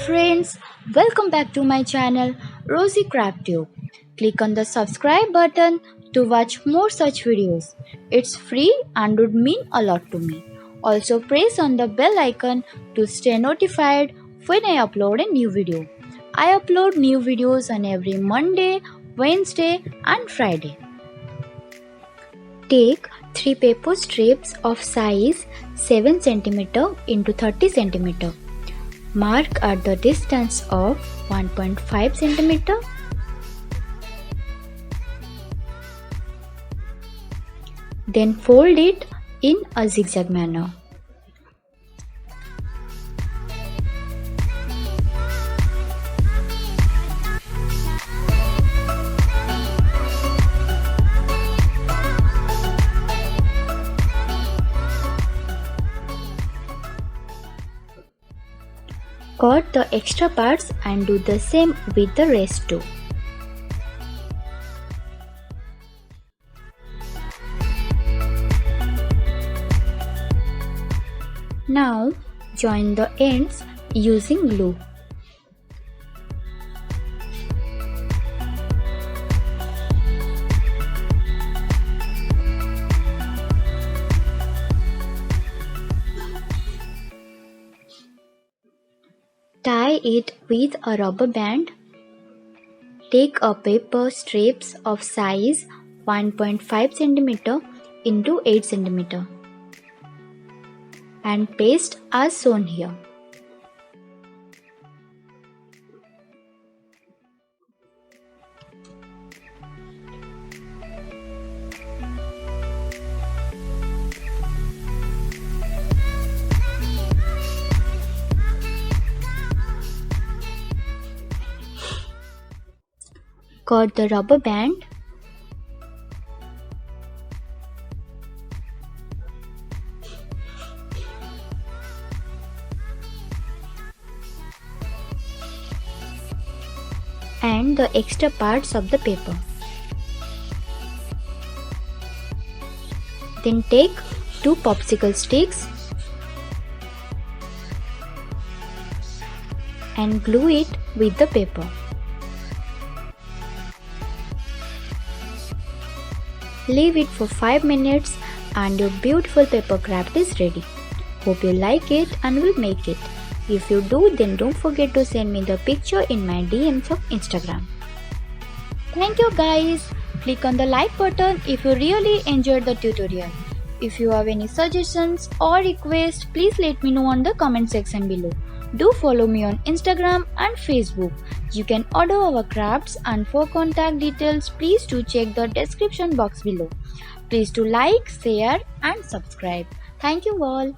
friends, welcome back to my channel Rosie Craft Tube. Click on the subscribe button to watch more such videos. It's free and would mean a lot to me. Also press on the bell icon to stay notified when I upload a new video. I upload new videos on every Monday, Wednesday and Friday. Take 3 paper strips of size 7 cm into 30 cm. Mark at the distance of 1.5 cm. Then fold it in a zigzag manner. Cut the extra parts and do the same with the rest too. Now join the ends using glue. Tie it with a rubber band. Take a paper strips of size 1.5 cm into 8 cm and paste as shown here. Cut the rubber band. And the extra parts of the paper. Then take 2 popsicle sticks and glue it with the paper. Leave it for 5 minutes and your beautiful paper craft is ready. Hope you like it and will make it. If you do, then don't forget to send me the picture in my DMs of Instagram. Thank you guys. Click on the like button if you really enjoyed the tutorial. If you have any suggestions or requests, please let me know on the comment section below. Do follow me on Instagram and Facebook. You can order our crafts, and for contact details, please do check the description box below. Please do like, share and subscribe. Thank you all.